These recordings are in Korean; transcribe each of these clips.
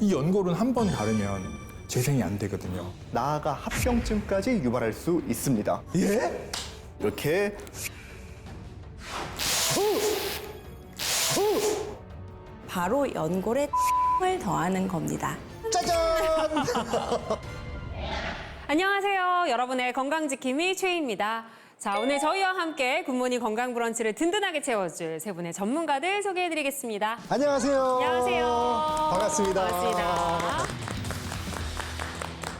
이 연골은 한 번 다르면 재생이 안 되거든요. 나아가 합병증까지 유발할 수 있습니다. 예? 이렇게 바로 연골에 을 더하는 겁니다. 짜잔! 안녕하세요. 여러분의 건강지킴이 최희입니다. 자, 오늘 저희와 함께 굿모닝 건강 브런치를 든든하게 채워줄 세 분의 전문가들 소개해드리겠습니다. 안녕하세요. 안녕하세요. 반갑습니다. 반갑습니다.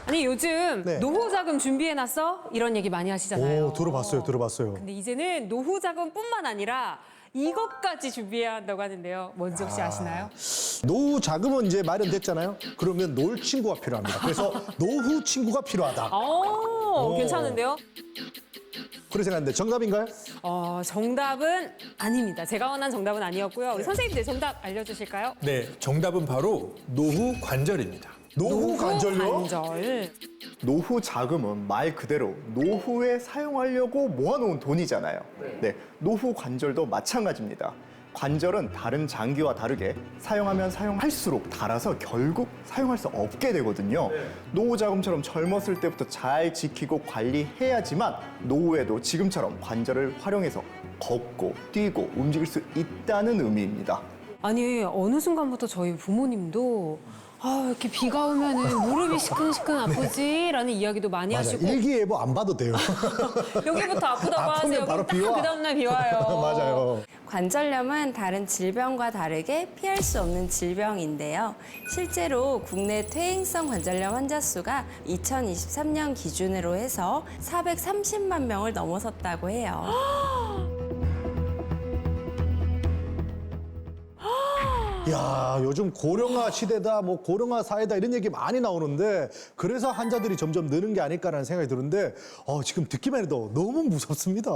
아니, 요즘 네. 노후자금 준비해놨어? 이런 얘기 많이 하시잖아요. 오, 들어봤어요. 근데 이제는 노후자금뿐만 아니라 이것까지 준비해야 한다고 하는데요. 뭔지 혹시 아시나요? 노후 자금은 이제 마련됐잖아요. 그러면 놀 친구가 필요합니다. 그래서 노후 친구가 필요하다. 괜찮은데요? 그런 생각인데 정답인가요? 정답은 아닙니다. 제가 원한 정답은 아니었고요. 우리 선생님들 정답 알려주실까요? 네, 정답은 바로 노후 관절입니다. 노후 관절요? 관절. 노후 자금은 말 그대로 노후에 사용하려고 모아놓은 돈이잖아요. 네, 노후 관절도 마찬가지입니다. 관절은 다른 장기와 다르게 사용하면 사용할수록 닳아서 결국 사용할 수 없게 되거든요. 노후 자금처럼 젊었을 때부터 잘 지키고 관리해야지만 노후에도 지금처럼 관절을 활용해서 걷고 뛰고 움직일 수 있다는 의미입니다. 아니, 어느 순간부터 저희 부모님도 이렇게 비가 오면은 무릎이 시큰시큰 아프지라는 이야기도 많이 맞아. 하시고 일기예보 안 봐도 돼요. 여기부터 아프다고 아프면 하세요. 바로 딱 비 와. 그 다음날 비 와요. 맞아요. 관절염은 다른 질병과 다르게 피할 수 없는 질병인데요. 실제로 국내 퇴행성 관절염 환자 수가 2023년 기준으로 해서 430만 명을 넘어섰다고 해요. 야, 요즘 고령화 시대다, 뭐 고령화 사회다 이런 얘기 많이 나오는데 그래서 환자들이 점점 느는 게 아닐까라는 생각이 드는데 지금 듣기만 해도 너무 무섭습니다.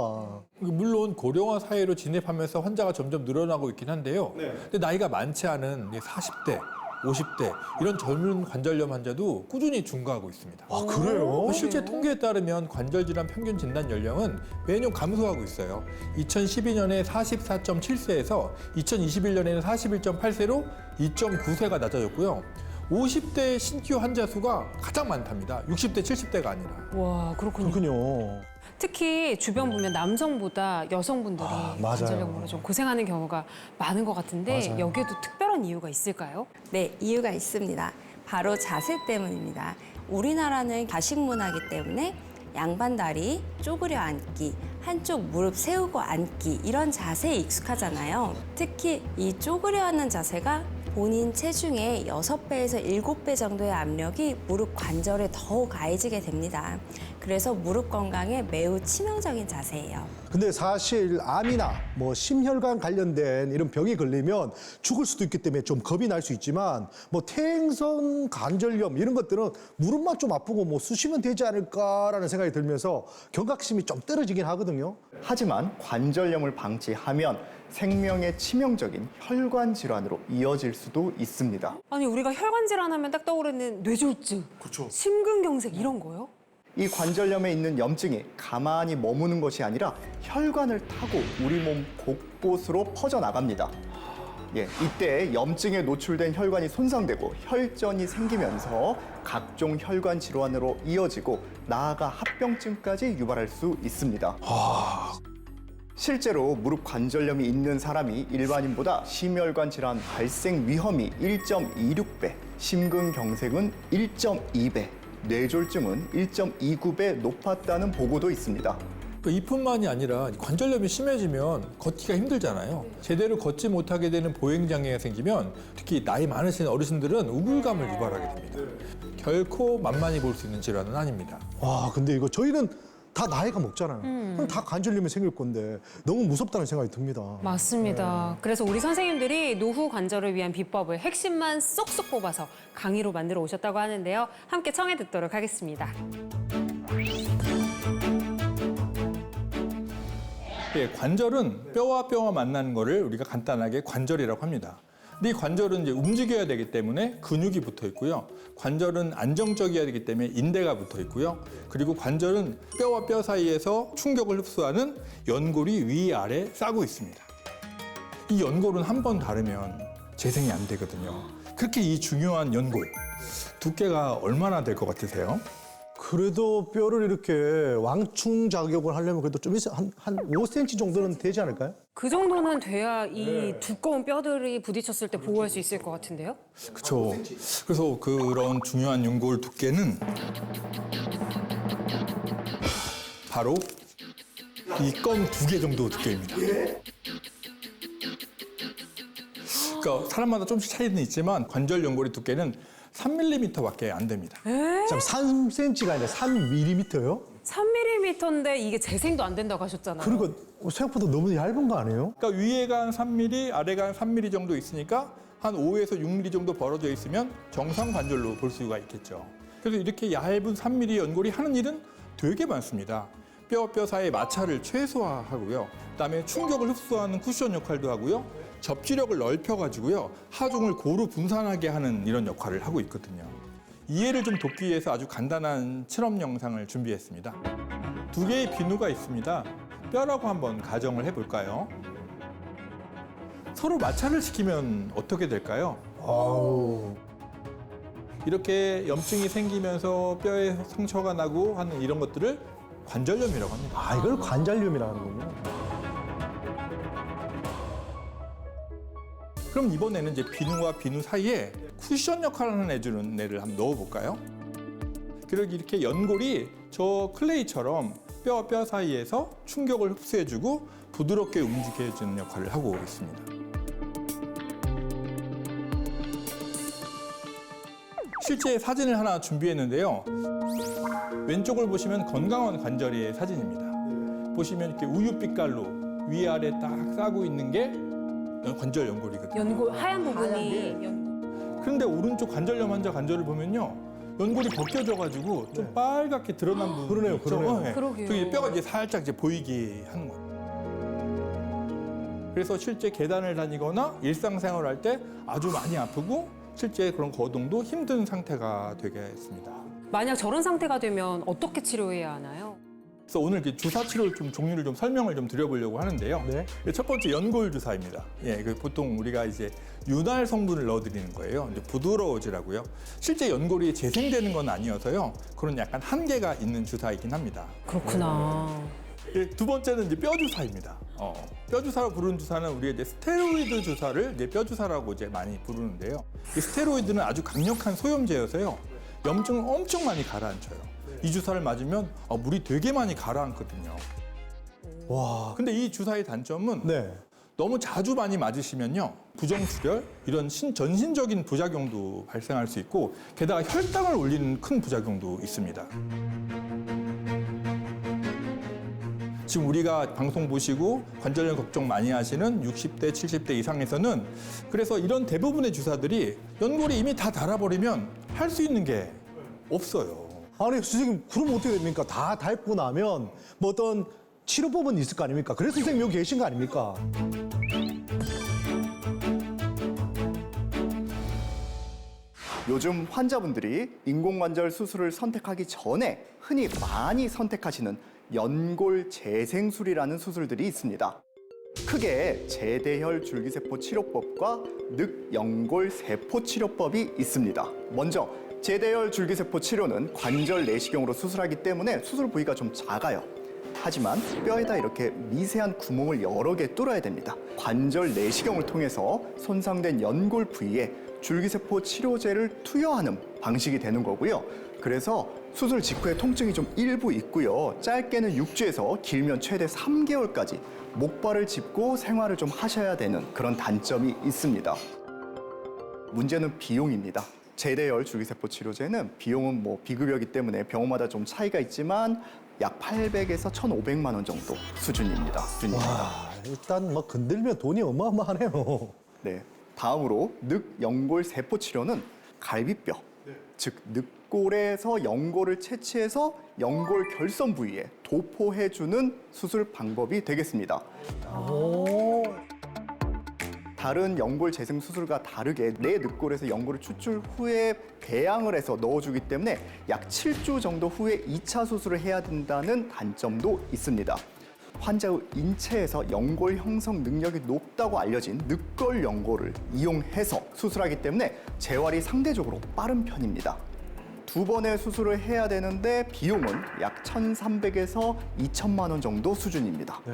물론 고령화 사회로 진입하면서 환자가 점점 늘어나고 있긴 한데요. 근데 나이가 많지 않은 40대, 50대 이런 젊은 관절염 환자도 꾸준히 증가하고 있습니다. 아, 그래요? 실제 통계에 따르면 관절 질환 평균 진단 연령은 매년 감소하고 있어요. 2012년에 44.7세에서 2021년에는 41.8세로 2.9세가 낮아졌고요. 50대 신규 환자 수가 가장 많답니다. 60대, 70대가 아니라. 와, 그렇군요. 그렇군요. 특히 주변 보면 남성보다 여성분들이 맞아요. 관절염으로 좀 고생하는 경우가 많은 것 같은데 맞아요. 여기에도 특별한 이유가 있을까요? 네, 이유가 있습니다. 바로 자세 때문입니다. 우리나라는 가식 문화이기 때문에 양반다리, 쪼그려 앉기, 한쪽 무릎 세우고 앉기 이런 자세에 익숙하잖아요. 특히 이 쪼그려 앉는 자세가 본인 체중의 6배에서 7배 정도의 압력이 무릎 관절에 더욱 가해지게 됩니다. 그래서 무릎 건강에 매우 치명적인 자세예요. 근데 사실 암이나 뭐 심혈관 관련된 이런 병이 걸리면 죽을 수도 있기 때문에 좀 겁이 날 수 있지만 뭐 퇴행성 관절염 이런 것들은 무릎만 좀 아프고 뭐 쑤시면 되지 않을까라는 생각이 들면서 경각심이 좀 떨어지긴 하거든요. 하지만 관절염을 방치하면 생명에 치명적인 혈관 질환으로 이어질 수도 있습니다. 아니, 우리가 혈관 질환하면 딱 떠오르는 뇌졸중, 심근경색 이런 거요? 이 관절염에 있는 염증이 가만히 머무는 것이 아니라 혈관을 타고 우리 몸 곳곳으로 퍼져나갑니다. 이때 염증에 노출된 혈관이 손상되고 혈전이 생기면서 각종 혈관 질환으로 이어지고 나아가 합병증까지 유발할 수 있습니다. 실제로 무릎 관절염이 있는 사람이 일반인보다 심혈관 질환 발생 위험이 1.26배, 심근경색은 1.2배, 뇌졸중은 1.29배 높았다는 보고도 있습니다. 이뿐만이 아니라 관절염이 심해지면 걷기가 힘들잖아요. 제대로 걷지 못하게 되는 보행장애가 생기면 특히 나이 많으신 어르신들은 우울감을 유발하게 됩니다. 결코 만만히 볼 수 있는 질환은 아닙니다. 와, 근데 이거 저희는 다 나이가 먹잖아요. 그럼 다 관절염이 생길 건데 너무 무섭다는 생각이 듭니다. 맞습니다. 그래서 우리 선생님들이 노후 관절을 위한 비법을 핵심만 쏙쏙 뽑아서 강의로 만들어 오셨다고 하는데요. 함께 청해 듣도록 하겠습니다. 관절은 뼈와 뼈가 만나는 거를 우리가 간단하게 관절이라고 합니다. 근데 이 관절은 이제 움직여야 되기 때문에 근육이 붙어 있고요. 관절은 안정적이어야 되기 때문에 인대가 붙어 있고요. 그리고 관절은 뼈와 뼈 사이에서 충격을 흡수하는 연골이 위아래 싸고 있습니다. 이 연골은 한 번 다르면 재생이 안 되거든요. 그렇게 이 중요한 연골 두께가 얼마나 될 것 같으세요? 그래도 뼈를 이렇게 왕충 작용을 하려면 그래도 좀 있어 한 5cm 정도는 되지 않을까요? 그 정도는 돼야 이 두꺼운 뼈들이 부딪혔을 때 보호할 수 있을 것 같은데요? 그렇죠. 그래서 그런 중요한 연골 두께는 바로 이 껌 2개 정도 두께입니다. 그러니까 사람마다 조금씩 차이는 있지만 관절 연골의 두께는 3mm밖에 안 됩니다. 참 3cm가 아니라 3mm요? 3mm인데 이게 재생도 안 된다고 하셨잖아요. 그리고 생각보다 너무 얇은 거 아니에요? 그러니까 위에가 한 3mm, 아래가 한 3mm 정도 있으니까 한 5에서 6mm 정도 벌어져 있으면 정상 관절로 볼 수가 있겠죠. 그래서 이렇게 얇은 3mm 연골이 하는 일은 되게 많습니다. 뼈 사이의 마찰을 최소화하고요. 그다음에 충격을 흡수하는 쿠션 역할도 하고요. 접지력을 넓혀가지고요. 하중을 고루 분산하게 하는 이런 역할을 하고 있거든요. 이해를 좀 돕기 위해서 아주 간단한 실험 영상을 준비했습니다. 2개의 비누가 있습니다. 뼈라고 한번 가정을 해볼까요? 서로 마찰을 시키면 어떻게 될까요? 아우. 이렇게 염증이 생기면서 뼈에 상처가 나고 하는 이런 것들을 관절염이라고 합니다. 아, 이걸 관절염이라고 하는군요. 그럼 이번에는 이제 비누와 비누 사이에 쿠션 역할을 해주는 애를 한번 넣어볼까요? 그리고 이렇게 연골이 저 클레이처럼 뼈와 뼈 사이에서 충격을 흡수해주고 부드럽게 움직이게 해주는 역할을 하고 있습니다. 실제 사진을 하나 준비했는데요. 왼쪽을 보시면 건강한 관절의 사진입니다. 보시면 이렇게 우유빛깔로 위아래 딱 싸고 있는 게 관절 연골이거든요. 연골 하얀 부분이 그런데 오른쪽 관절염 환자 관절을 보면요. 연골이 벗겨져가지고 좀 빨갛게 드러난 부분이 그러네요, 있죠. 그러네요. 네. 그러게요. 저기 뼈가 이제 살짝 이제 보이게 하는 거예요. 그래서 실제 계단을 다니거나 일상생활을 할 때 아주 많이 아프고 실제 그런 거동도 힘든 상태가 되겠습니다. 만약 저런 상태가 되면 어떻게 치료해야 하나요? 그래서 오늘 이렇게 주사 치료 좀 종류를 좀 설명을 좀 드려보려고 하는데요. 네. 첫 번째 연골 주사입니다. 예, 그 보통 우리가 이제 윤활 성분을 넣어드리는 거예요. 이제 부드러워지라고요. 실제 연골이 재생되는 건 아니어서요. 그런 약간 한계가 있는 주사이긴 합니다. 그렇구나. 예, 두 번째는 이제 뼈 주사입니다. 뼈 주사로 부르는 주사는 우리가 이제 스테로이드 주사를 이제 뼈 주사라고 이제 많이 부르는데요. 이 스테로이드는 아주 강력한 소염제여서요. 염증을 엄청 많이 가라앉혀요. 이 주사를 맞으면 물이 되게 많이 가라앉거든요. 와. 근데 이 주사의 단점은 네. 너무 자주 많이 맞으시면요. 부정출혈, 이런 전신적인 부작용도 발생할 수 있고 게다가 혈당을 올리는 큰 부작용도 있습니다. 지금 우리가 방송 보시고 관절염 걱정 많이 하시는 60대, 70대 이상에서는 그래서 이런 대부분의 주사들이 연골이 이미 다 닳아버리면 할 수 있는 게 없어요. 아니, 선생님, 그럼 어떻게 됩니까? 다 닳고 나면 뭐 어떤 치료법은 있을 거 아닙니까? 그래서 선생님 여기 계신 거 아닙니까? 요즘 환자분들이 인공관절 수술을 선택하기 전에 흔히 많이 선택하시는 연골 재생술이라는 수술들이 있습니다. 크게 제대혈 줄기세포 치료법과 늑연골 세포 치료법이 있습니다. 먼저 제대혈 줄기세포 치료는 관절 내시경으로 수술하기 때문에 수술 부위가 좀 작아요. 하지만 뼈에다 이렇게 미세한 구멍을 여러 개 뚫어야 됩니다. 관절 내시경을 통해서 손상된 연골 부위에 줄기세포 치료제를 투여하는 방식이 되는 거고요. 그래서 수술 직후에 통증이 좀 일부 있고요. 짧게는 6주에서 길면 최대 3개월까지 목발을 짚고 생활을 좀 하셔야 되는 그런 단점이 있습니다. 문제는 비용입니다. 제대열 줄기세포 치료제는 비용은 뭐 비급여이기 때문에 병원마다 좀 차이가 있지만 약 800에서 1,500만 원 정도 수준입니다. 와, 일단 뭐 건들면 돈이 어마어마하네요. 네. 다음으로 늑연골 세포 치료는 갈비뼈, 즉 늑골에서 연골을 채취해서 연골 결선 부위에 도포해주는 수술 방법이 되겠습니다. 오. 다른 연골 재생 수술과 다르게 내 늑골에서 연골을 추출 후에 배양을 해서 넣어주기 때문에 약 7주 정도 후에 2차 수술을 해야 된다는 단점도 있습니다. 환자의 인체에서 연골 형성 능력이 높다고 알려진 늑골 연골을 이용해서 수술하기 때문에 재활이 상대적으로 빠른 편입니다. 2번의 수술을 해야 되는데 비용은 약 1,300에서 2,000만 원 정도 수준입니다. 네.